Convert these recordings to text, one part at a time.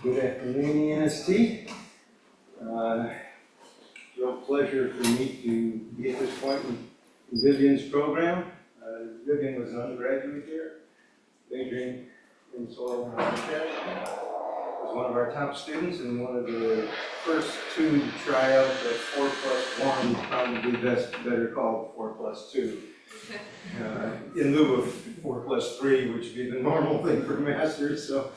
Good afternoon, ENST. Real pleasure for me to be at this point in Vivian's program. Vivian was an undergraduate here, majoring in soil and watershed. Was one of our top students and one of the first two to try out that 4+1, probably better called 4+2. In lieu of 4+3, which would be the normal thing for masters. So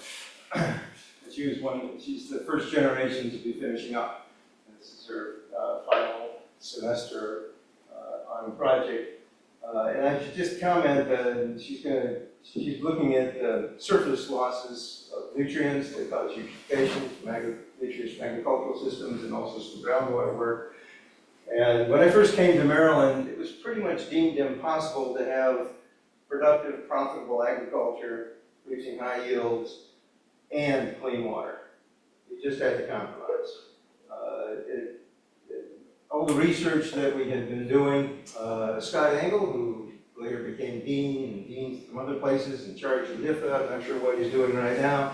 she's the first generation to be finishing up. This is her final semester on a project. And I should just comment that she's looking at surface losses of nutrients that cause eutrophication from nutrient agricultural systems and also some groundwater work. And when I first came to Maryland, it was pretty much deemed impossible to have productive, profitable agriculture producing high yields and clean water. You just had to compromise. All the research that we had been doing, Scott Engel, who later became dean and dean from other places in charge of NIFA, I'm not sure what he's doing right now,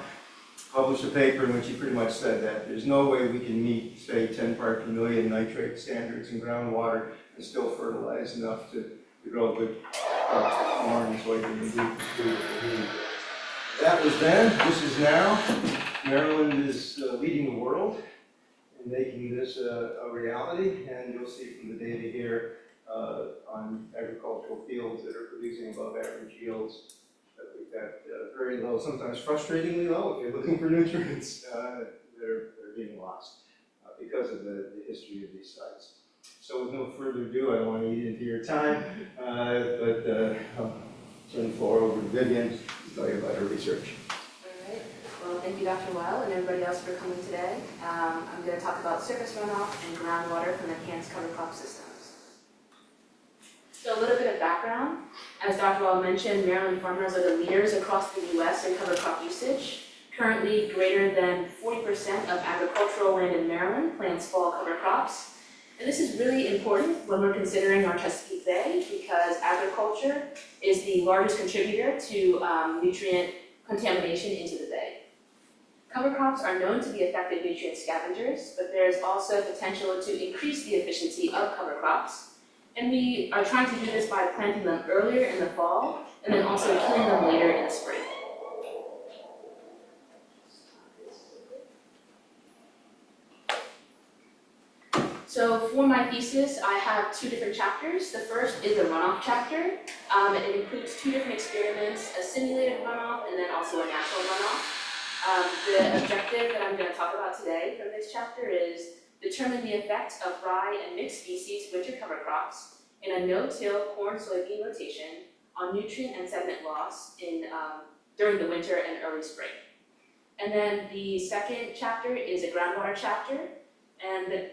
published a paper in which he pretty much said that there's no way we can meet, say, 10 parts per million nitrate standards in groundwater and still fertilize enough to grow good corn and soybean and wheat. That was then. This is now. Maryland is leading the world in making this a reality, and you'll see from the data here on agricultural fields that are producing above average yields that we've got very low, sometimes frustratingly low, if you're looking for nutrients, they're being lost because of the history of these sites. So with no further ado, I don't want to eat into your time, but I'll turn the floor over to Vivian to tell you about her research. All right. Well, thank you, Dr. Weil, and everybody else for coming today. I'm going to talk about surface runoff and groundwater from enhanced cover crop systems. So a little bit of background. As Dr. Weil mentioned, Maryland farmers are the leaders across the U.S. in cover crop usage. Currently, greater than 40% of agricultural land in Maryland plants fall cover crops. And this is really important when we're considering our Chesapeake Bay because agriculture is the largest contributor to nutrient contamination into the bay. Cover crops are known to be effective nutrient scavengers, but there is also potential to increase the efficiency of cover crops. And we are trying to do this by planting them earlier in the fall and then also killing them later in the spring. So for my thesis, I have two different chapters. The first is a runoff chapter. It includes two different experiments, a simulated runoff and then also a natural runoff. The objective that I'm going to talk about today from this chapter is determine the effect of rye and mixed species winter cover crops in a no-till corn-soybean rotation on nutrient and sediment loss during the winter and early spring. And then the second chapter is a groundwater chapter, and the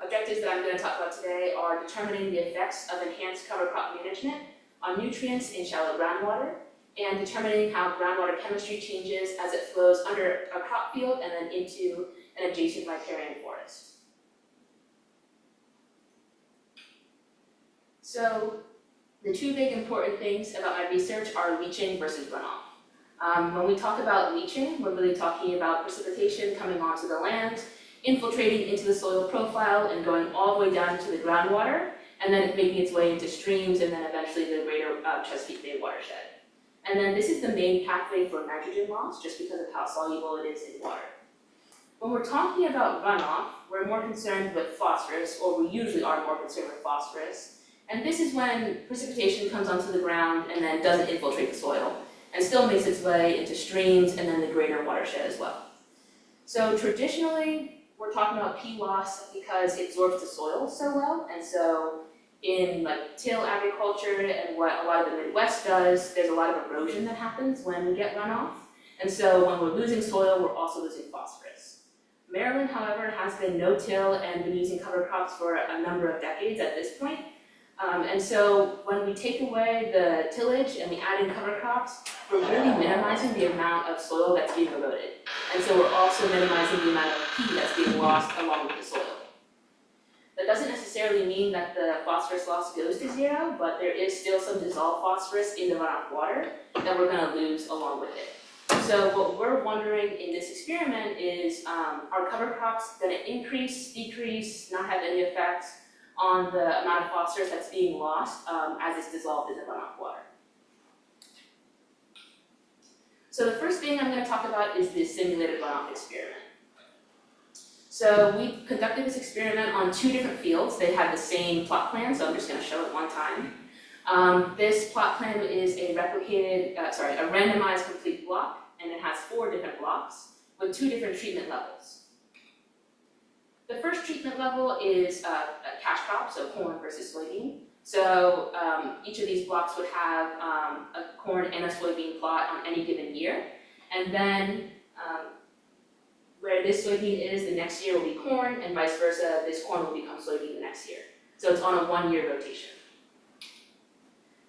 objectives that I'm going to talk about today are determining the effects of enhanced cover crop management on nutrients in shallow groundwater, and determining how groundwater chemistry changes as it flows under a crop field and then into an adjacent riparian forest. So the two big important things about my research are leaching versus runoff. When we talk about leaching, we're really talking about precipitation coming onto the land, infiltrating into the soil profile and going all the way down to the groundwater, and then making its way into streams and then eventually the greater Chesapeake Bay watershed. And then this is the main pathway for nitrogen loss just because of how soluble it is in water. When we're talking about runoff, we're more concerned with phosphorus, or we usually are more concerned with phosphorus. And this is when precipitation comes onto the ground and then doesn't infiltrate the soil and still makes its way into streams and then the greater watershed as well. So traditionally, we're talking about P loss because it absorbs the soil so well, and so in like till agriculture and what a lot of the Midwest does, there's a lot of erosion that happens when we get runoff, and so when we're losing soil, we're also losing phosphorus. Maryland, however, has been no-till and been using cover crops for a number of decades at this point, and so when we take away the tillage and we add in cover crops, we're really minimizing the amount of soil that's being eroded. And so we're also minimizing the amount of P that's being lost along with the soil. That doesn't necessarily mean that the phosphorus loss goes to zero, but there is still some dissolved phosphorus in the runoff water that we're going to lose along with it. So what we're wondering in this experiment is, are cover crops gonna increase, decrease, not have any effect on the amount of phosphorus that's being lost as it's dissolved in the runoff water? So the first thing I'm gonna talk about is the simulated runoff experiment. So we conducted this experiment on 2 different fields. They had the same plot plan, so I'm just gonna show it one time. This plot plan is a randomized complete block, and it has 4 different blocks with 2 different treatment levels. The first treatment level is a cash crop, so corn versus soybean. So each of these blocks would have a corn and a soybean plot on any given year, and then where this soybean is, the next year will be corn, and vice versa, this corn will become soybean the next year. So it's on a 1-year rotation.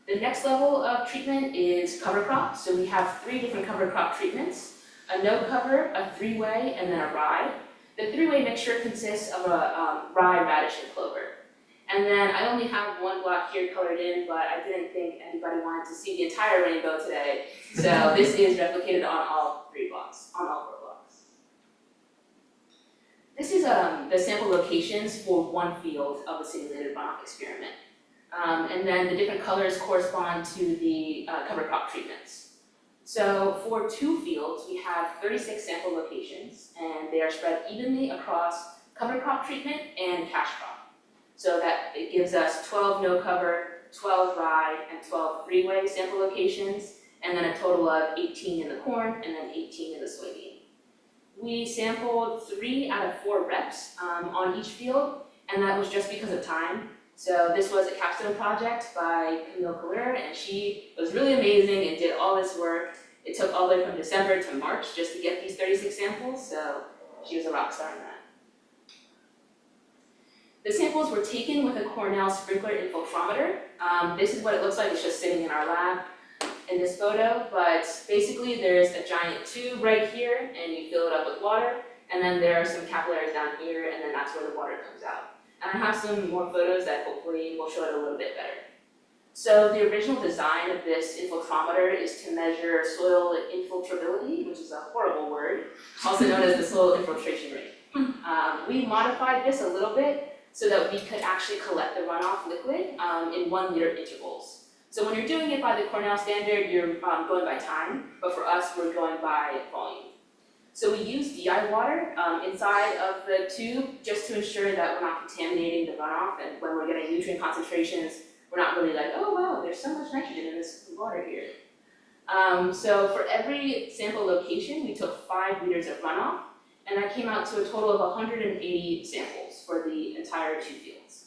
The next level of treatment is cover crop. So we have 3 different cover crop treatments: a no cover, a 3-way, and then a rye. The 3-way mixture consists of a rye, radish, and clover. And then I only have 1 block here colored in, but I didn't think anybody wanted to see the entire rainbow today. So this is replicated on all 3 blocks, on all 4 blocks. This is the sample locations for 1 field of the simulated runoff experiment. And then the different colors correspond to the cover crop treatments. So for 2 fields, we have 36 sample locations, and they are spread evenly across cover crop treatment and cash crop. So that it gives us 12 no cover, 12 rye, and 12 3-way sample locations, and then a total of 18 in the corn, and then 18 in the soybean. We sampled 3 out of 4 reps on each field, and that was just because of time. So this was a capstone project by Camille Couleur, and she was really amazing and did all this work. It took all the way from December to March just to get these 36 samples, so she was a rock star in that. The samples were taken with a Cornell sprinkler infiltrometer. This is what it looks like. It's just sitting in our lab in this photo, but basically there's a giant tube right here, and you fill it up with water, and then there are some capillaries down here, and then that's where the water comes out. And I have some more photos that hopefully will show it a little bit better. So the original design of this infiltrometer is to measure soil infiltrability, which is a horrible word, also known as the soil infiltration rate. We modified this a little bit so that we could actually collect the runoff liquid in 1 liter intervals. So when you're doing it by the Cornell standard, you're going by time, but for us, we're going by volume. So we use DI water inside of the tube just to ensure that we're not contaminating the runoff, and when we're getting nutrient concentrations, we're not really like, oh wow, there's so much nitrogen in this water here. So for every sample location, we took 5 liters of runoff, and that came out to a total of 180 samples for the entire 2 fields.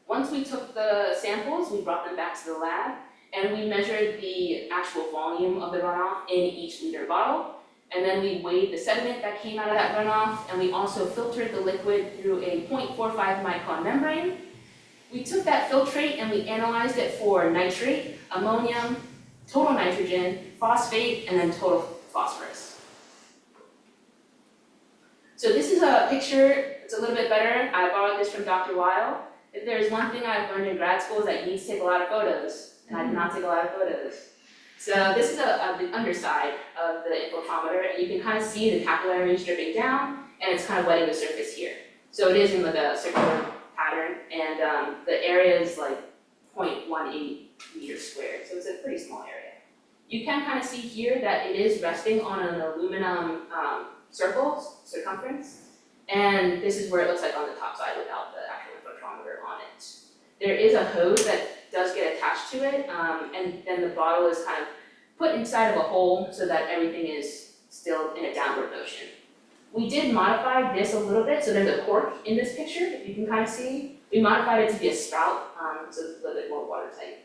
Once we took the samples, we brought them back to the lab, and we measured the actual volume of the runoff in each liter bottle. And then we weighed the sediment that came out of that runoff, and we also filtered the liquid through a 0.45 micron membrane. We took that filtrate and we analyzed it for nitrate, ammonium, total nitrogen, phosphate, and then total phosphorus. So this is a picture, it's a little bit better. I borrowed this from Dr. Weil. If there's one thing I've learned in grad school is that you need to take a lot of photos, and I did not take a lot of photos. So this is the underside of the infiltrometer, and you can kind of see the capillaries dripping down, and it's kind of wetting the surface here. So it is in like a circular pattern, and the area is like 0.18 meters squared, so it's a pretty small area. You can kind of see here that it is resting on an aluminum circumference, and this is where it looks like on the top side without the actual infiltrometer on it. There is a hose that does get attached to it, and then the bottle is kind of put inside of a hole so that everything is still in a downward motion. We did modify this a little bit, so there's a cork in this picture, if you can kind of see. We modified it to be a spout, so it's a little bit more watertight.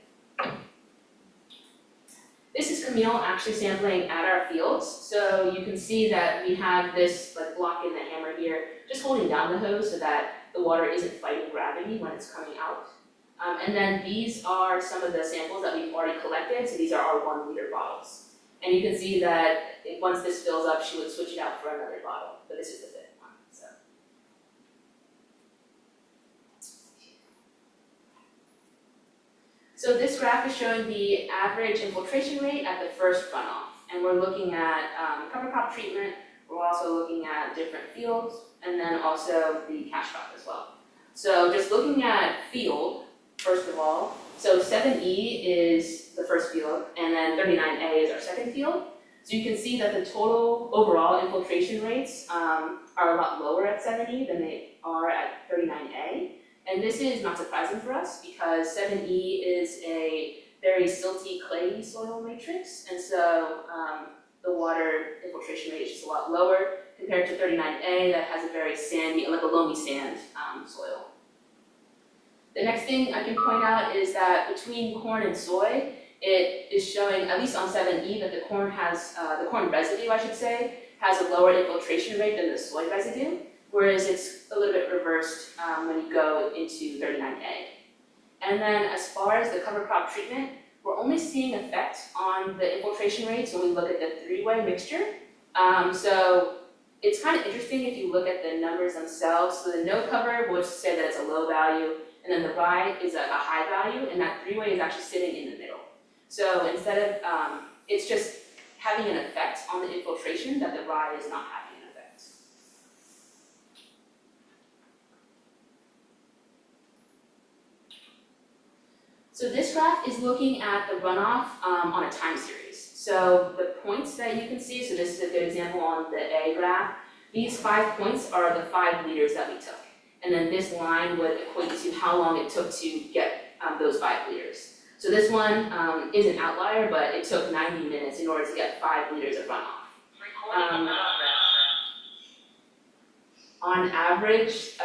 This is Camille actually sampling at our fields, so you can see that we have this like block in the hammer here, just holding down the hose so that the water isn't fighting gravity when it's coming out. And then these are some of the samples that we've already collected, so these are our 1 liter bottles. And you can see that once this fills up, she would switch it out for another bottle, but this is the 5th one, so. So this graph is showing the average infiltration rate at the first runoff. And we're looking at cover crop treatment, we're also looking at different fields, and then also the cash crop as well. So just looking at field, first of all, so 7E is the first field, and then 39A is our second field. So you can see that the total overall infiltration rates are a lot lower at 7E than they are at 39A. And this is not surprising for us because 7E is a very silty, clayey soil matrix, and so the water infiltration rate is just a lot lower compared to 39A that has a very sandy, like a loamy sand soil. The next thing I can point out is that between corn and soy, it is showing, at least on 7E, that the corn has, the corn residue, I should say, has a lower infiltration rate than the soy residue, whereas it's a little bit reversed when you go into 39A. And then as far as the cover crop treatment, we're only seeing effect on the infiltration rates when we look at the three-way mixture. So it's kind of interesting if you look at the numbers themselves. So the no cover would say that it's a low value, and then the rye is a high value, and that three-way is actually sitting in the middle. So instead of, it's just having an effect on the infiltration that the rye is not having an effect. So this graph is looking at the runoff on a time series. So the points that you can see, so this is a good example on the A graph, these 5 points are the 5 liters that we took. And then this line would equate to how long it took to get those 5 liters. So this one is an outlier, but it took 90 minutes in order to get 5 liters of runoff. On average,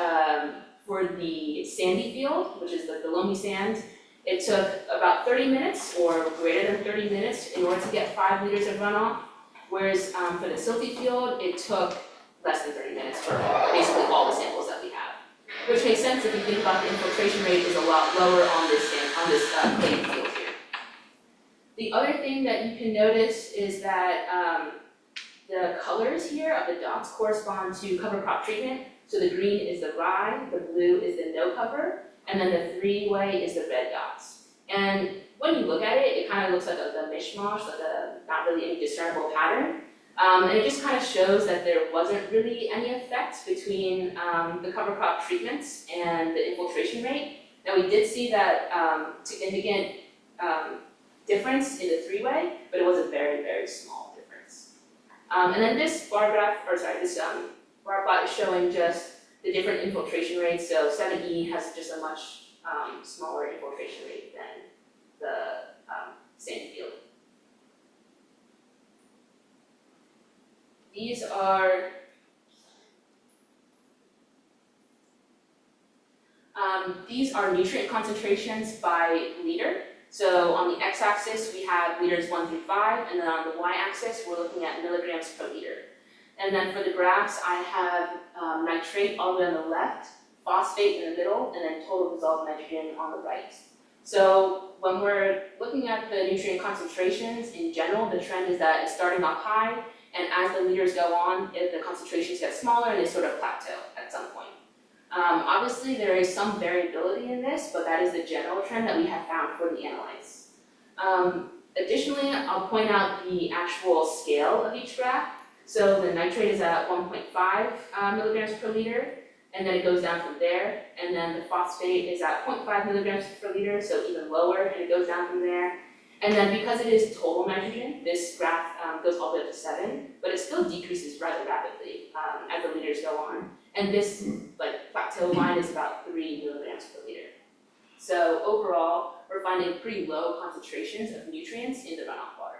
for the sandy field, which is the loamy sand, it took about 30 minutes or greater than 30 minutes in order to get 5 liters of runoff, whereas for the silty field, it took less than 30 minutes for basically all the samples that we have. Which makes sense if you think about the infiltration rate is a lot lower on this clay field here. The other thing that you can notice is that the colors here of the dots correspond to cover crop treatment. So the green is the rye, the blue is the no cover, and then the three-way is the red dots. And when you look at it, it kind of looks like a mishmash, like not really any discernible pattern. And it just kind of shows that there wasn't really any effect between the cover crop treatments and the infiltration rate. Now we did see that significant difference in the three-way, but it was a very, very small difference. And then this bar plot is showing just the different infiltration rates. So 7E has just a much smaller infiltration rate than the sand field. These are nutrient concentrations by liter. So on the x-axis, we have liters 1 through 5, and then on the y-axis, we're looking at milligrams per liter. And then for the graphs, I have nitrate all the way on the left, phosphate in the middle, and then total dissolved nitrogen on the right. So when we're looking at the nutrient concentrations in general, the trend is that it's starting off high, and as the liters go on, the concentrations get smaller and they sort of plateau at some point. Obviously, there is some variability in this, but that is the general trend that we have found for the analytes. Additionally, I'll point out the actual scale of each graph. So the nitrate is at 1.5 milligrams per liter, and then it goes down from there. And then the phosphate is at 0.5 milligrams per liter, so even lower, and it goes down from there. And then because it is total nitrogen, this graph goes all the way up to 7, but it still decreases rather rapidly as the liters go on. And this plateau line is about 3 milligrams per liter. So overall, we're finding pretty low concentrations of nutrients in the runoff water.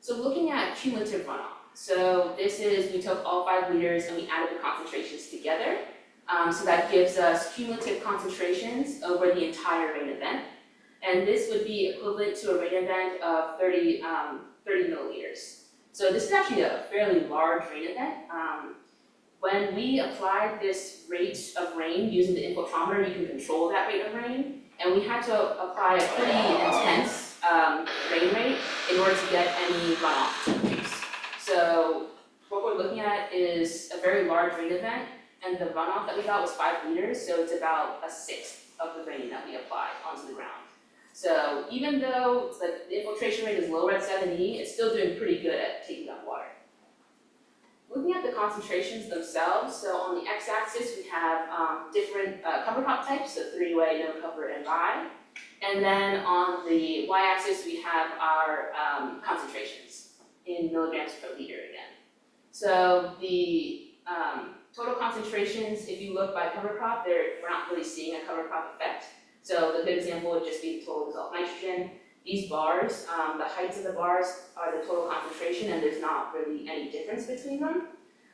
So looking at cumulative runoff. So this is, we took all 5 liters and we added the concentrations together. So that gives us cumulative concentrations over the entire rain event. And this would be equivalent to a rain event of 30 milliliters. So this is actually a fairly large rain event. When we applied this rate of rain using the infiltrometer, you can control that rate of rain. And we had to apply a pretty intense rain rate in order to get any runoff to produce. So what we're looking at is a very large rain event, and the runoff that we got was 5 liters, so it's about a sixth of the rain that we apply onto the ground. So even though the infiltration rate is lower at 7E, it's still doing pretty good at taking up water. Looking at the concentrations themselves, so on the x-axis we have different cover crop types, so 3-way, no cover, and rye. And then on the y-axis we have our concentrations in milligrams per liter again. So the total concentrations, if you look by cover crop, we're not really seeing a cover crop effect. So the good example would just be the total dissolved nitrogen. These bars, the heights of the bars are the total concentration, and there's not really any difference between them.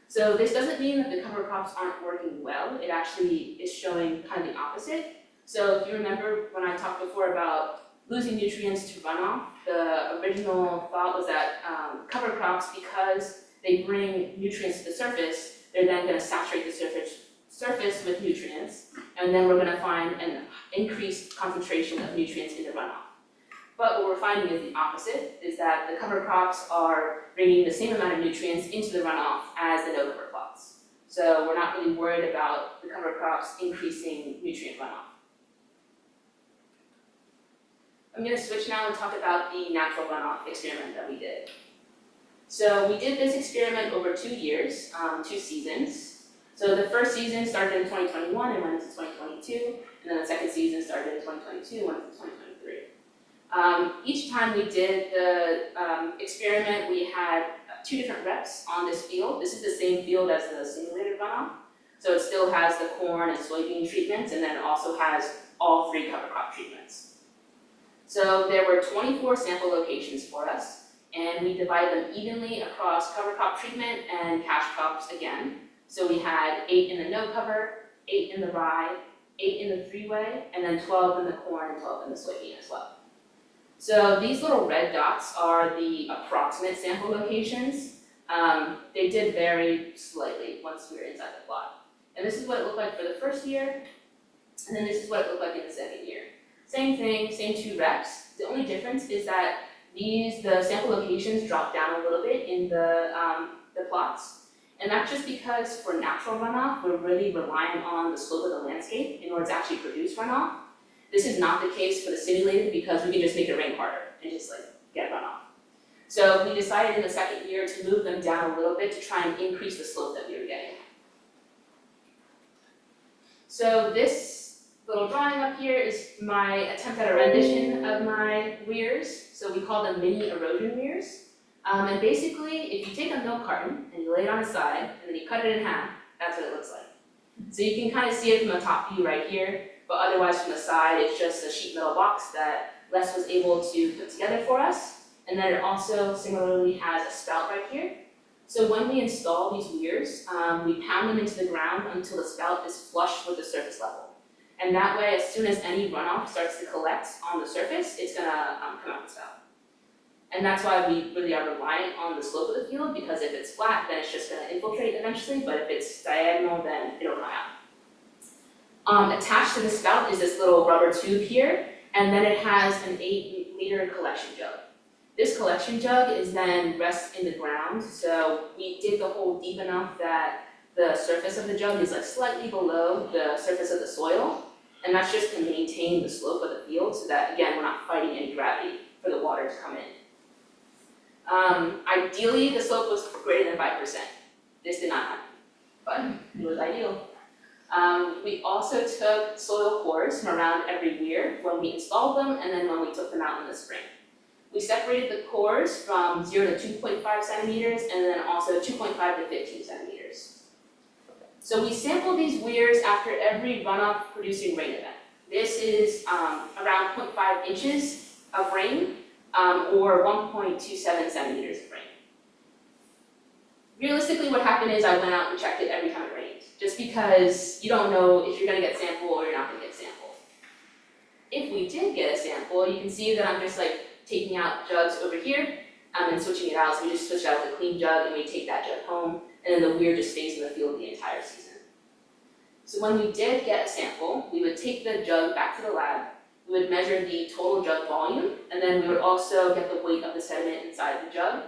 So this doesn't mean that the cover crops aren't working well. It actually is showing kind of the opposite. So if you remember when I talked before about losing nutrients to runoff, the original thought was that cover crops, because they bring nutrients to the surface, they're then going to saturate the surface with nutrients, and then we're going to find an increased concentration of nutrients in the runoff. But what we're finding is the opposite, is that the cover crops are bringing the same amount of nutrients into the runoff as the no cover plots. So we're not really worried about the cover crops increasing nutrient runoff. I'm going to switch now and talk about the natural runoff experiment that we did. So we did this experiment over 2 years, 2 seasons. So the first season started in 2021 and went into 2022, and then the second season started in 2022 and went into 2023. Each time we did the experiment, we had 2 different reps on this field. This is the same field as the simulated runoff. So it still has the corn and soybean treatments, and then it also has all 3 cover crop treatments. So there were 24 sample locations for us, and we divided them evenly across cover crop treatment and cash crops again. So we had 8 in the no cover, 8 in the rye, 8 in the 3-way, and then 12 in the corn and 12 in the soybean as well. So these little red dots are the approximate sample locations. They did vary slightly once we were inside the plot. And this is what it looked like for the first year, and then this is what it looked like in the second year. Same thing, same 2 reps. The only difference is that the sample locations drop down a little bit in the plots. And that's just because for natural runoff, we're really relying on the slope of the landscape in order to actually produce runoff. This is not the case for the simulated because we can just make it rain harder and just get runoff. So we decided in the second year to move them down a little bit to try and increase the slope that we were getting. So this little drawing up here is my attempt at a rendition of my weirs. So we call them mini erosion weirs. And basically, if you take a milk carton and you lay it on its side and then you cut it in half, that's what it looks like. So you can kind of see it from the top view right here. But otherwise from the side, it's just a sheet metal box that Les was able to put together for us. And then it also similarly has a spout right here. So when we install these weirs, we pound them into the ground until the spout is flush with the surface level. And that way, as soon as any runoff starts to collect on the surface, it's gonna come out the spout. And that's why we really are relying on the slope of the field, because if it's flat, then it's just gonna infiltrate eventually, but if it's diagonal, then it'll come out. Attached to the spout is this little rubber tube here, and then it has an 8-liter collection jug. This collection jug is then rests in the ground, so we dig the hole deep enough that the surface of the jug is slightly below the surface of the soil, and that's just to maintain the slope of the field so that, again, we're not fighting any gravity for the water to come in. Ideally, the slope was greater than 5%. This did not happen, but it was ideal. We also took soil cores from around every weir when we installed them and then when we took them out in the spring. We separated the cores from 0 to 2.5 centimeters and then also 2.5 to 15 centimeters. So we sampled these weirs after every runoff producing rain event. This is around 0.5 inches of rain or 1.27 centimeters of rain. Realistically, what happened is I went out and checked it every time it rained, just because you don't know if you're going to get sample or you're not going to get sample. If we did get a sample, you can see that I'm just taking out jugs over here and switching it out. So we just switch out the clean jug and we take that jug home, and then the weir just stays in the field the entire season. So when we did get a sample, we would take the jug back to the lab, we would measure the total jug volume, and then we would also get the weight of the sediment inside the jug.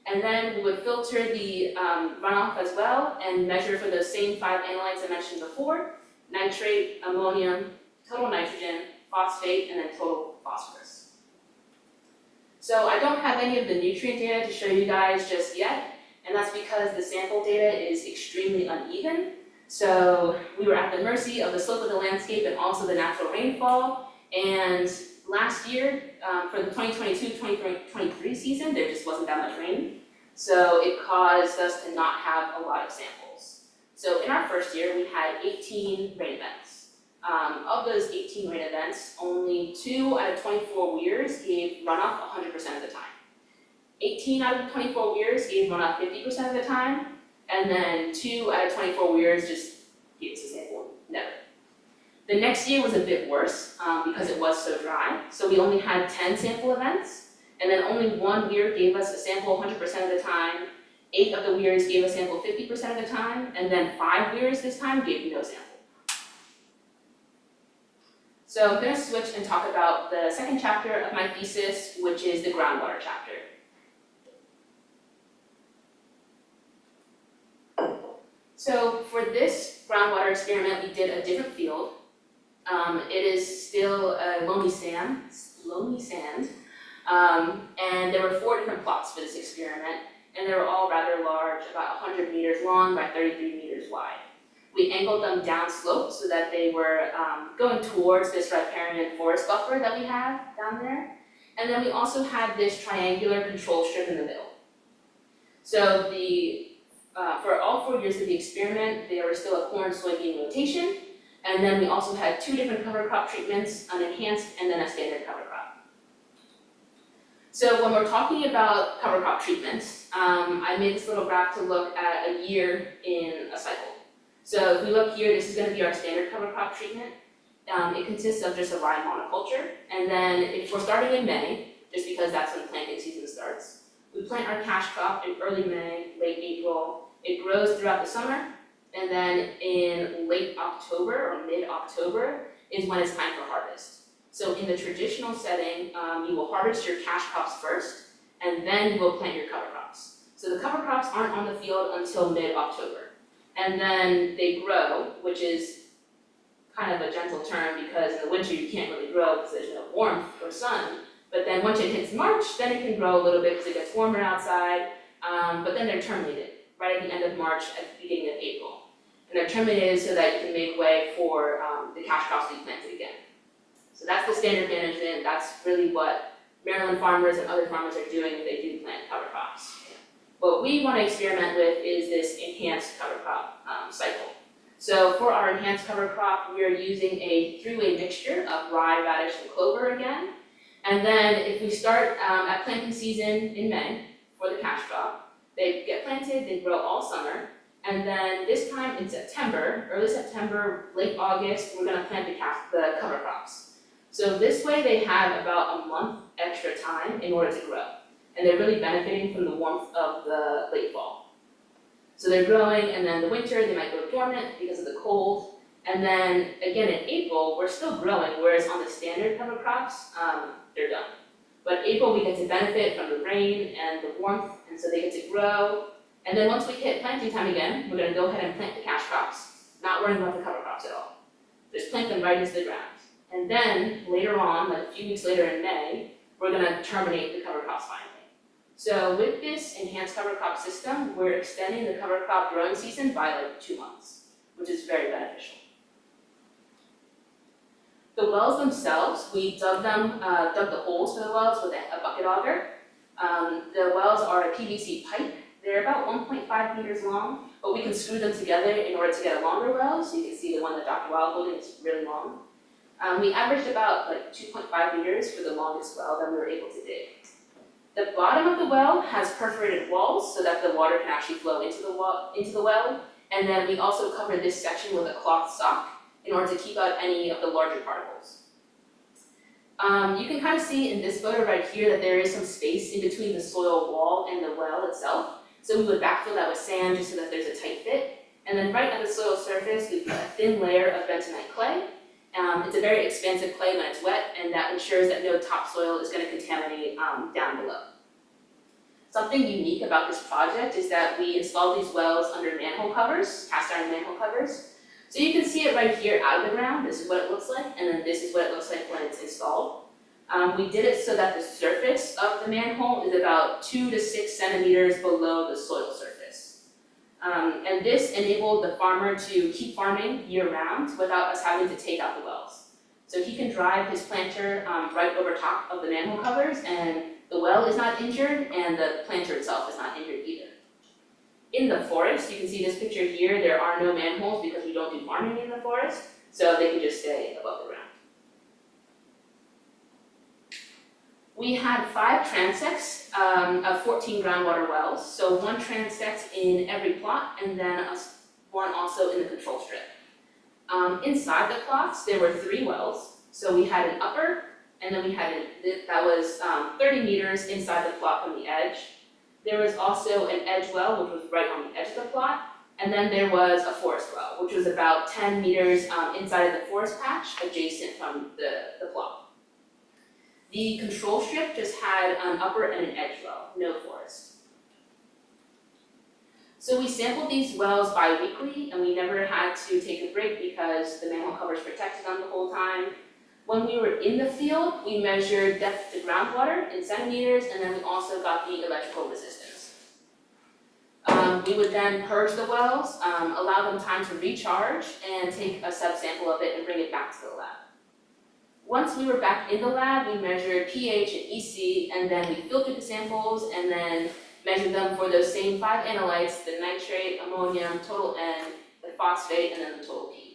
And then we would filter the runoff as well and measure for those same 5 analytes I mentioned before: nitrate, ammonium, total nitrogen, phosphate, and then total phosphorus. So I don't have any of the nutrient data to show you guys just yet, and that's because the sample data is extremely uneven. So we were at the mercy of the slope of the landscape and also the natural rainfall. And last year, for the 2022-2023 season, there just wasn't that much rain. So it caused us to not have a lot of samples. So in our first year, we had 18 rain events. Of those 18 rain events, only 2 out of 24 weirs gave runoff 100% of the time. 18 out of the 24 weirs gave runoff 50% of the time, and then 2 out of 24 weirs just gave us a sample, never. The next year was a bit worse because it was so dry, so we only had 10 sample events, and then only 1 weir gave us a sample 100% of the time, 8 of the weirs gave a sample 50% of the time, and then 5 weirs this time gave no sample. So I'm going to switch and talk about the second chapter of my thesis, which is the groundwater chapter. So for this groundwater experiment, we did a different field. It is still loamy sand, and there were 4 different plots for this experiment, and they were all rather large, about 100 meters long by 33 meters wide. We angled them downslope so that they were going towards this riparian forest buffer that we have down there. And then we also had this triangular control strip in the middle. So for all 4 years of the experiment, there was still a corn-soybean rotation. And then we also had 2 different cover crop treatments, an enhanced and then a standard cover crop. So when we're talking about cover crop treatments, I made this little graph to look at a year in a cycle. So if we look here, this is going to be our standard cover crop treatment. It consists of just a rye monoculture, and then if we're starting in May, just because that's when planting season starts, we plant our cash crop in early May, late April. It grows throughout the summer, and then in late October or mid-October is when it's time for harvest. So in the traditional setting, you will harvest your cash crops first, and then you will plant your cover crops. So the cover crops aren't on the field until mid-October. And then they grow, which is kind of a gentle term because in the winter you can't really grow because there's no warmth or sun. But then once it hits March, then it can grow a little bit because it gets warmer outside. But then they're terminated right at the end of March, at the beginning of April. And they're terminated so that you can make way for the cash crops to be planted again. So that's the standard management. That's really what Maryland farmers and other farmers are doing if they do plant cover crops. What we want to experiment with is this enhanced cover crop cycle. So for our enhanced cover crop, we are using a 3-way mixture of rye, radish, and clover again. And then if we start at planting season in May for the cash crop, they get planted, they grow all summer, and then this time in September, early September, late August, we're going to plant the cover crops. So this way they have about a month extra time in order to grow. And they're really benefiting from the warmth of the late fall. So they're growing, and then in the winter they might go dormant because of the cold. And then again in April, we're still growing, whereas on the standard cover crops, they're done. But April we get to benefit from the rain and the warmth, and so they get to grow. And then once we hit planting time again, we're gonna go ahead and plant the cash crops, not worrying about the cover crops at all. Just plant them right into the ground. And then later on, like a few weeks later in May, we're gonna terminate the cover crops finally. So with this enhanced cover crop system, we're extending the cover crop growing season by like 2 months, which is very beneficial. The wells themselves, we dug the holes for the wells with a bucket auger. The wells are a PVC pipe. They're about 1.5 meters long, but we can screw them together in order to get a longer well. So you can see the one that Dr. Wild holding is really long. We averaged about like 2.5 meters for the longest well that we were able to dig. The bottom of the well has perforated walls so that the water can actually flow into the well. And then we also covered this section with a cloth sock in order to keep out any of the larger particles. You can kind of see in this photo right here that there is some space in between the soil wall and the well itself. So we would backfill that with sand just so that there's a tight fit. And then right at the soil surface, we put a thin layer of bentonite clay. It's a very expansive clay when it's wet, and that ensures that no topsoil is going to contaminate down below. Something unique about this project is that we installed these wells under manhole covers, cast iron manhole covers. So you can see it right here out of the ground, this is what it looks like, and then this is what it looks like when it's installed. We did it so that the surface of the manhole is about 2 to 6 centimeters below the soil surface. And this enabled the farmer to keep farming year-round without us having to take out the wells. So he can drive his planter right over top of the manhole covers, and the well is not injured, and the planter itself is not injured either. In the forest, you can see this picture here, there are no manholes because we don't do farming in the forest, so they can just stay above the ground. We had 5 transects of 14 groundwater wells, so 1 transect in every plot and then one also in the control strip. Inside the plots, there were 3 wells, so we had an upper, and then we had that was 30 meters inside the plot from the edge. There was also an edge well, which was right on the edge of the plot, and then there was a forest well, which was about 10 meters inside of the forest patch adjacent from the plot. The control strip just had an upper and an edge well, no forest. So we sampled these wells bi-weekly, and we never had to take a break because the manhole covers protected them the whole time. When we were in the field, we measured depth to groundwater in centimeters, and then we also got the electrical resistance. We would then purge the wells, allow them time to recharge, and take a subsample of it and bring it back to the lab. Once we were back in the lab, we measured pH and EC, and then we filtered the samples, and then measured them for those same 5 analytes, the nitrate, ammonium, total N, the phosphate, and then the total P.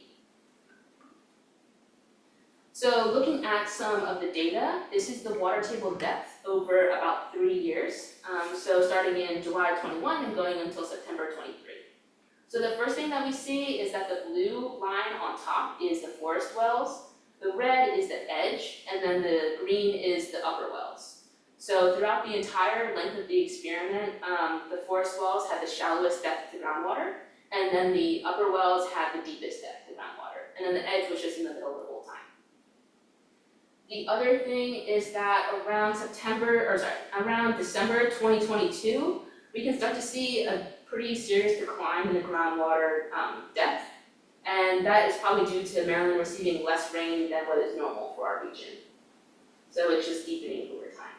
So looking at some of the data, this is the water table depth over about 3 years. So starting in July 21 and going until September 23. So the first thing that we see is that the blue line on top is the forest wells, the red is the edge, and then the green is the upper wells. So throughout the entire length of the experiment, the forest wells had the shallowest depth to groundwater, and then the upper wells had the deepest depth to groundwater, and then the edge was just in the middle the whole time. The other thing is that around December 2022, we can start to see a pretty serious decline in the groundwater depth, and that is probably due to Maryland receiving less rain than what is normal for our region. So it's just deepening over time.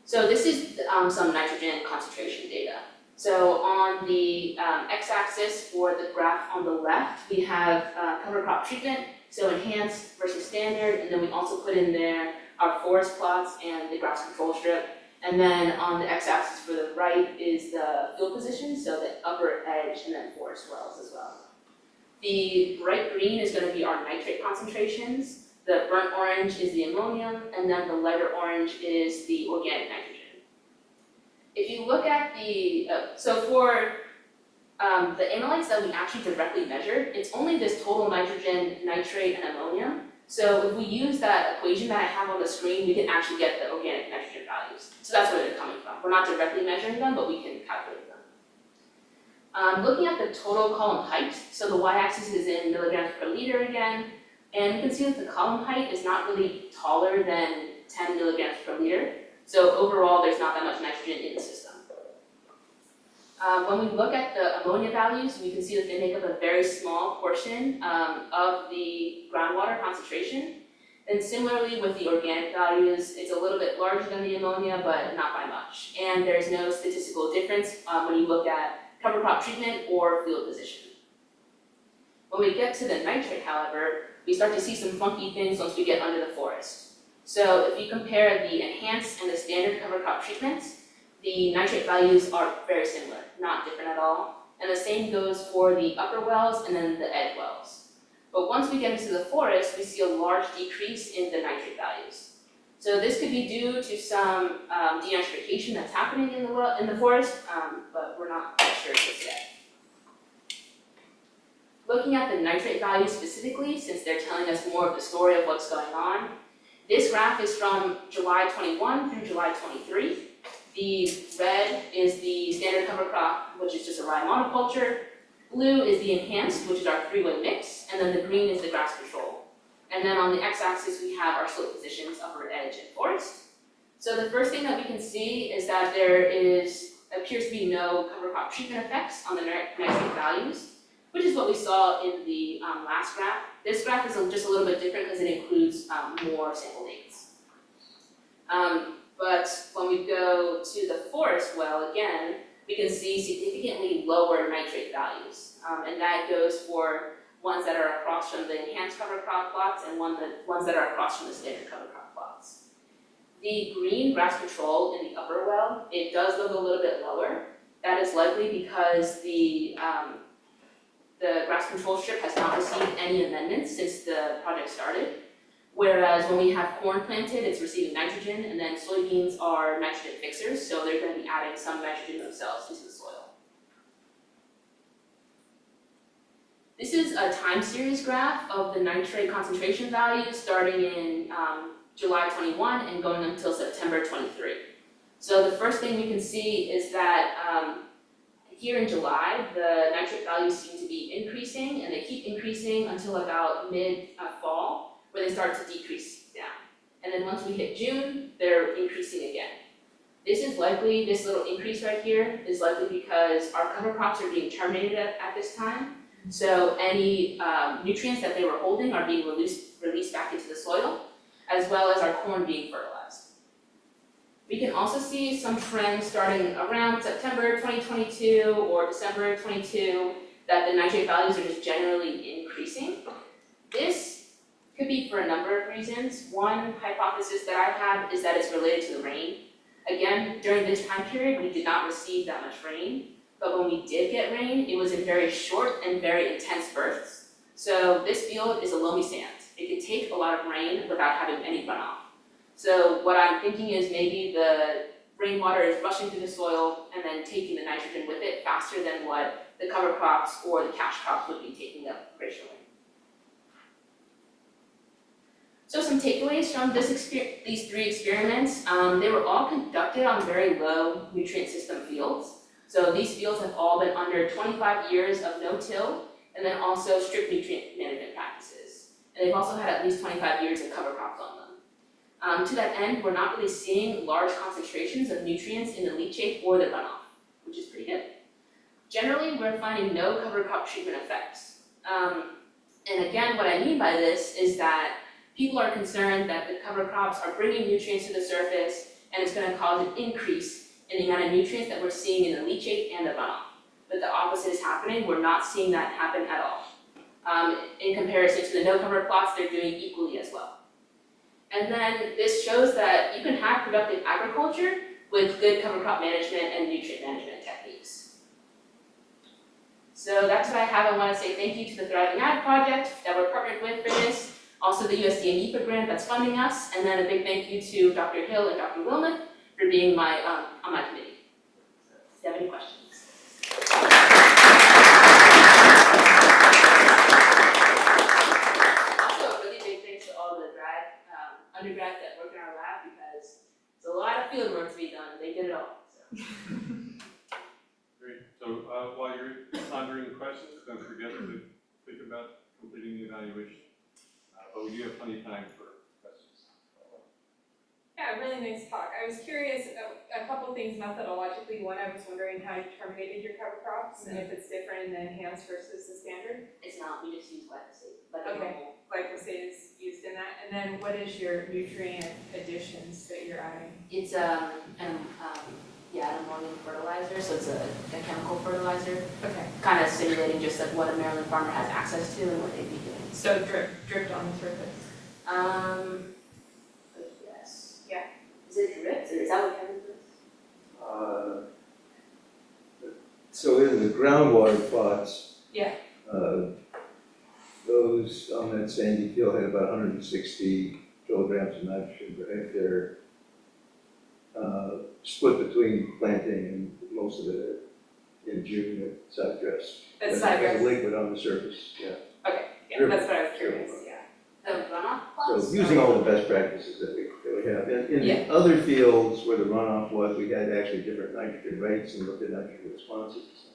So this is some nitrogen concentration data. So on the x-axis for the graph on the left, we have cover crop treatment, so enhanced versus standard, and then we also put in there our forest plots and the grass control strip. And then on the x-axis for the right is the field position, so the upper edge and then forest wells as well. The bright green is going to be our nitrate concentrations, the burnt orange is the ammonium, and then the lighter orange is the organic nitrogen. If you look at the, so for the analytes that we actually directly measured, it's only this total nitrogen, nitrate, and ammonium. So if we use that equation that I have on the screen, we can actually get the organic nitrogen values. So that's where they're coming from. We're not directly measuring them, but we can calculate them. Looking at the total column height, so the y-axis is in milligrams per liter again, and you can see that the column height is not really taller than 10 milligrams per liter. So overall, there's not that much nitrogen in the system. When we look at the ammonia values, we can see that they make up a very small portion of the groundwater concentration. And similarly with the organic values, it's a little bit larger than the ammonia, but not by much. And there's no statistical difference when you look at cover crop treatment or field position. When we get to the nitrate, however, we start to see some funky things once we get under the forest. So if you compare the enhanced and the standard cover crop treatments, the nitrate values are very similar, not different at all. And the same goes for the upper wells and then the edge wells. But once we get into the forest, we see a large decrease in the nitrate values. So this could be due to some denitrification that's happening in the forest, but we're not quite sure just yet. Looking at the nitrate values specifically, since they're telling us more of the story of what's going on, this graph is from July 21 through July 23. The red is the standard cover crop, which is just a rye monoculture. Blue is the enhanced, which is our 3-way mix, and then the green is the grass control. And then on the x-axis, we have our slope positions, upper edge and forest. So the first thing that we can see is that there appears to be no cover crop treatment effects on the nitrate values. which is what we saw in the last graph. This graph is just a little bit different because it includes more sample dates. But when we go to the forest well, again, we can see significantly lower nitrate values. And that goes for ones that are across from the enhanced cover crop plots and ones that are across from the standard cover crop plots. The green grass control in the upper well, it does look a little bit lower. That is likely because the grass control strip has not received any amendments since the project started. Whereas when we have corn planted, it's receiving nitrogen, and then soybeans are nitrogen fixers, so they're going to be adding some nitrogen themselves into the soil. This is a time series graph of the nitrate concentration values starting in July 21 and going until September 23. So the first thing we can see is that here in July, the nitrate values seem to be increasing, and they keep increasing until about mid-fall, where they start to decrease down. And then once we hit June, they're increasing again. This little increase right here is likely because our cover crops are being terminated at this time. So any nutrients that they were holding are being released back into the soil, as well as our corn being fertilized. We can also see some trends starting around September 2022 or December 22 that the nitrate values are just generally increasing. This could be for a number of reasons. One hypothesis that I have is that it's related to the rain. Again, during this time period, we did not receive that much rain, but when we did get rain, it was in very short and very intense bursts. So this field is a loamy sand. It can take a lot of rain without having any runoff. So what I'm thinking is maybe the rainwater is rushing through the soil and then taking the nitrogen with it faster than what the cover crops or the cash crops would be taking up originally. So some takeaways from these three experiments, they were all conducted on very low nutrient system fields. So these fields have all been under 25 years of no-till, and then also strict nutrient management practices. And they've also had at least 25 years of cover crops on them. To that end, we're not really seeing large concentrations of nutrients in the leachate or the runoff, which is pretty good. Generally, we're finding no cover crop treatment effects. And again, what I mean by this is that people are concerned that the cover crops are bringing nutrients to the surface, and it's going to cause an increase in the amount of nutrients that we're seeing in the leachate and the runoff. But the opposite is happening. We're not seeing that happen at all. In comparison to the no cover plots, they're doing equally as well. And then this shows that you can have productive agriculture with good cover crop management and nutrient management techniques. So that's what I have. I want to say thank you to the Thriving Ag Project that we're partnered with for this, also the USDA NEPA grant that's funding us, and then a big thank you to Dr. Hill and Dr. Wilmoth for being on my committee. So, if you have any questions. Also, a really big thanks to all the undergrads that work in our lab, because it's a lot of field work to be done. They did it all. So. Great. So while you're pondering the questions, don't forget to think about completing the evaluation. But we do have plenty of time for questions. Yeah, really nice talk. I was curious, a couple things methodologically. One, I was wondering how you terminated your cover crops and if it's different in the enhanced versus the standard. It's not. We just use glyphosate. Like Okay, glyphosate is used in that. And then what is your nutrient additions that you're adding? It's an ammonium fertilizer, so it's a chemical fertilizer, Okay, kind of simulating just like what a Maryland farmer has access to and what they'd be doing. so dripped on the surface. Yes. Yeah. Is it dripped, or is that what Kevin does? So in the groundwater plots. Yeah. Those on that sandy field had about 160 kilograms of nitrogen per hectare, split between planting and most of it in June at side dress. That's And side dress. liquid on the surface, yeah. Okay, yeah, that's what I was curious, yeah. The runoff plots? So using all the best practices that we have. In Yeah. the other fields where the runoff was, we had actually different nitrogen rates and looked at nitrogen responses.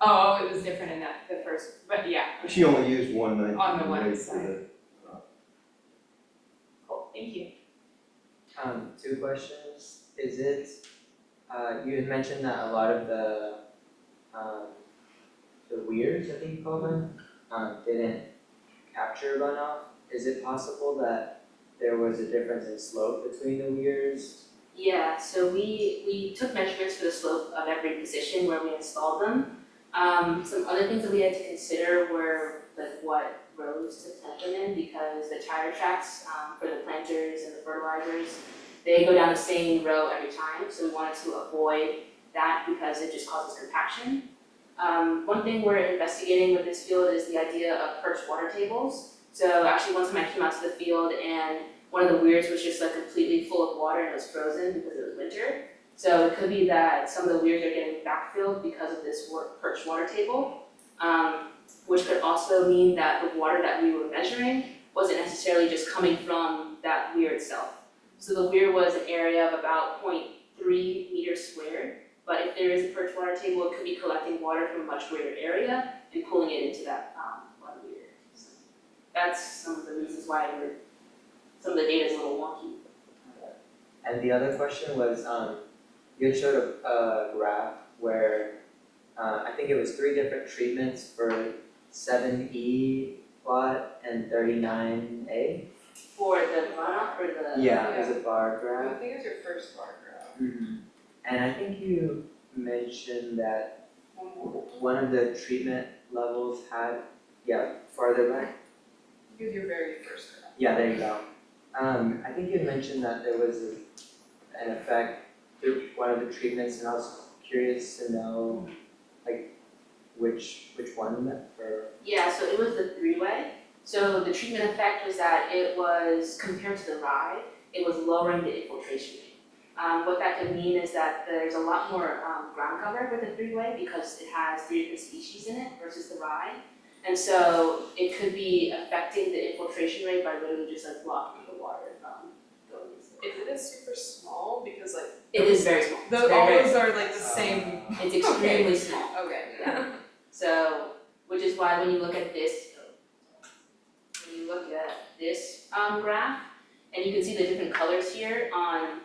Oh, it was different in that, the first, but yeah. She only used one On the nitrogen one rate for side. the. Cool, thank you. Two questions. Is it, you had mentioned that a lot of the the weirs, I think you call them, didn't capture runoff. Is it possible that there was a difference in slope between the weirs? Yeah, so we took measurements for the slope of every position where we installed them. Some other things that we had to consider were like what rows to plant them in, because the tire tracks for the planters and the fertilizers, they go down the same row every time, so we wanted to avoid that because it just causes compaction. One thing we're investigating with this field is the idea of perched water tables. So actually one time I came out to the field and one of the weirs was just like completely full of water and it was frozen because it was winter. So it could be that some of the weirs are getting backfilled because of this perched water table, which could also mean that the water that we were measuring wasn't necessarily just coming from that weir itself. So the weir was an area of about 0.3 meters squared, but if there is a perched water table, it could be collecting water from a much greater area and pulling it into that one weir. So that's some of the reasons why some of the data is a little wonky. And the other question was, you had showed a graph where I think it was 3 different treatments for 7E plot and 39A. For the runoff or the? Yeah, it was a bar I graph. think it was your first bar graph. And I think you mentioned that one of the treatment levels had, farther back. It was your very first graph. Yeah, there you go. I think you had mentioned that there was an effect through one of the treatments, and I was curious to know, like, which one or. Yeah, so it was the 3-way. So the treatment effect was that it was, compared to the rye, it was lowering the infiltration rate. What that could mean is that there's a lot more ground cover with the 3-way because it has 3 different species in it versus the rye. And so it could be affecting the infiltration rate by literally just like blocking the water from going into it. Is it a super small? Because like. It is very small. It's All very, those are like the same. it's extremely small. Okay. Yeah. So, which is why when you look at this, graph, and you can see the different colors here on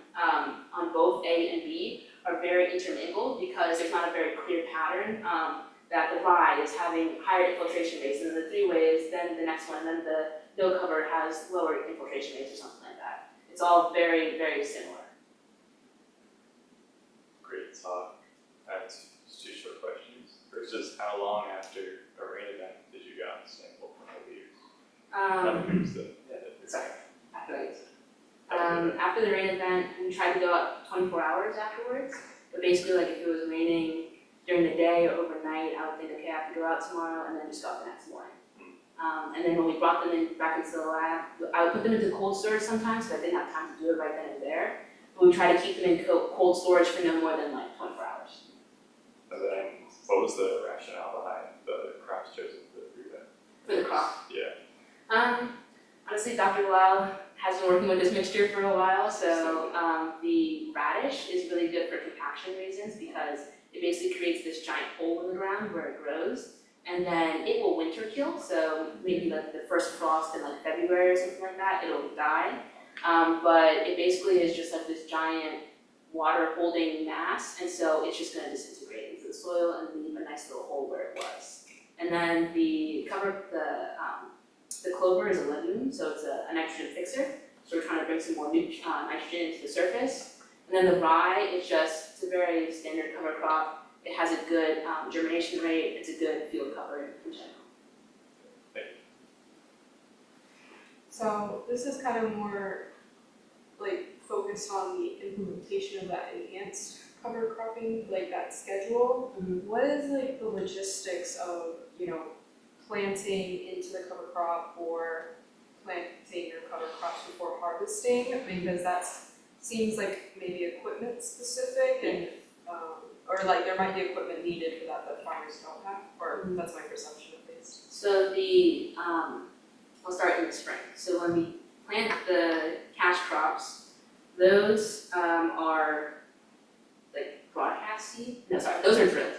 both A and B are very intermingled because there's not a very clear pattern that the rye is having higher infiltration rates than the 3-ways, then the next one, then the no cover has lower infiltration rates or something like that. It's all very, very similar. Great talk. I have just 2 short questions. First is, how long after a rain event did you go out and sample for whole years? Sorry, after the rain event, we tried to go out 24 hours afterwards, but basically like if it was raining during the day or overnight, I would think, okay, I have to go out tomorrow and then just go out the next morning. And then when we brought them back into the lab, I would put them into cold storage sometimes, but I didn't have time to do it right then and there. But we try to keep them in cold storage for no more than like 24 hours. And then, what was the rationale behind the crops chosen for the 3-way? For the crop. Yeah. Honestly, Dr. Bilal has been working with this mixture for a while, so the radish is really good for compaction reasons because it basically creates this giant hole in the ground where it grows, and then it will winter kill, so maybe like the first frost in like February or something like that, it'll die. But it basically is just like this giant water holding mass, and so it's just gonna disintegrate into the soil and leave a nice little hole where it was. And then the clover is a legume, so it's a nitrogen fixer. So we're trying to bring some more nitrogen into the surface. And then the rye is it's a very standard cover crop. It has a good germination rate. It's a good field cover in general. So this is kind of more like focused on the implementation of that enhanced cover cropping, like that schedule. What is like the logistics of, planting into the cover crop or planting your cover crops before harvesting? Because that seems like maybe equipment specific and or like there might be equipment needed for that farmers don't have, or that's my perception at least. So I'll start in the spring. So when we plant the cash crops, those are like broadcast seed. No, sorry, those are drilled.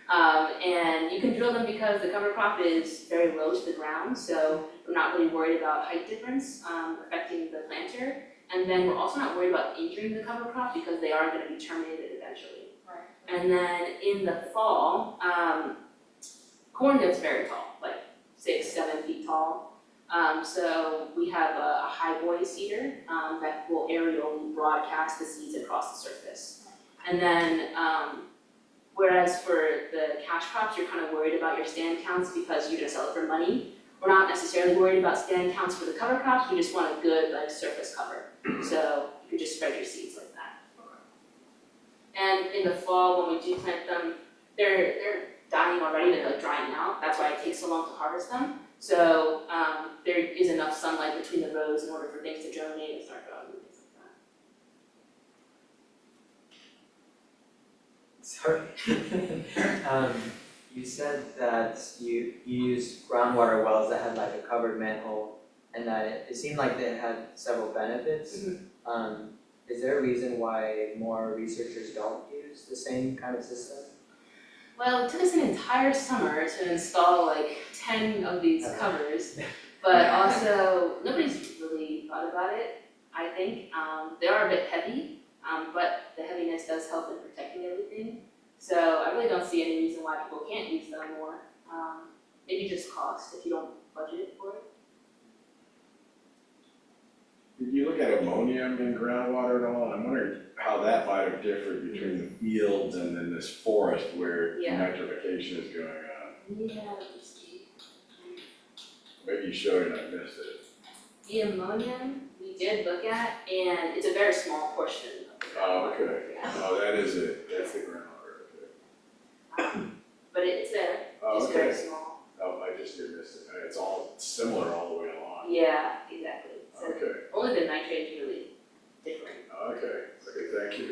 And you can drill them because the cover crop is very low to the ground, so we're not really worried about height difference affecting the planter. And then we're also not worried about injuring the cover crop because they are going to be terminated eventually. Right. And then in the fall, Corn gets very tall, like 6, 7 feet tall. So we have a high boy seeder that will aerially broadcast the seeds across the surface. And then whereas for the cash crops, you're kind of worried about your stand counts because you're gonna sell it for money. We're not necessarily worried about stand counts for the cover crops, we just want a good like surface cover. So you could just spread your seeds like that. And in the fall, when we do plant them, they're dying already, they're like drying out. That's why it takes so long to harvest them. So there is enough sunlight between the rows in order for things to germinate and start growing and things like that. Sorry. You said that you used groundwater wells that had like a covered manhole and that it seemed like they had several benefits. Is there a reason why more researchers don't use the same kind of system? Well, it took us an entire summer to install like 10 of these covers, but also nobody's really thought about it, I think. They are a bit heavy, but the heaviness does help in protecting everything. So I really don't see any reason why people can't use them more. Maybe just cost if you don't budget for it. Did you look at ammonium in groundwater at all? I'm wondering how that might have differed between the fields and then this forest where Yeah. nitrification is going on. Yeah, let's see. Maybe you showed it, I missed it. The ammonium we did look at, and it's a very small portion of the Oh, groundwater. okay. Yeah. Oh, that is it. That's the groundwater, okay. But it's there, Oh, just very okay. small. Oh, I just did miss it. It's all similar all the way along. Yeah, exactly. So Okay, only the nitrate is really different. okay, thank you.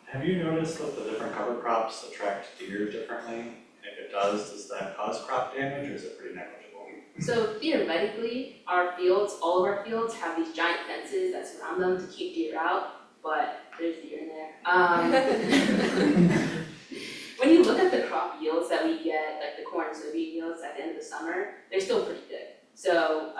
Have you noticed that the different cover crops attract deer differently? And if it does that cause crop damage or is it pretty negligible? So theoretically, our fields, all of our fields have these giant fences that surround them to keep deer out, but there's deer in there. When you look at the crop yields that we get, like the corn and soybean yields at the end of the summer, they're still pretty good. So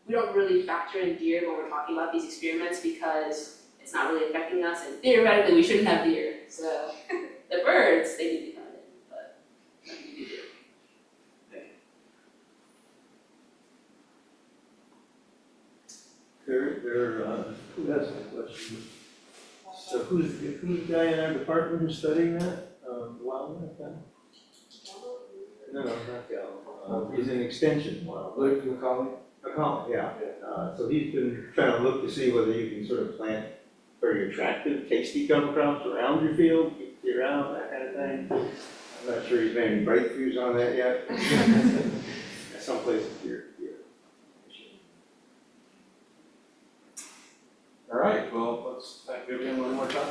we don't really factor in deer when we're talking about these experiments because it's not really affecting us, and theoretically we shouldn't have deer. So the birds, they need to come in, but nothing to do deer. Who has that question? So who's the guy in our department who's studying that? Wildlife guy? No, not Gallo. He's in extension. Luke McCauley? McCall, yeah. So he's been trying to look to see whether you can sort of plant very attractive, tasty cover crops around your field, keep deer out, that kind of thing. I'm not sure he's made any breakthroughs on that yet. Some places deer. All right, well, let's thank Vivian one more time.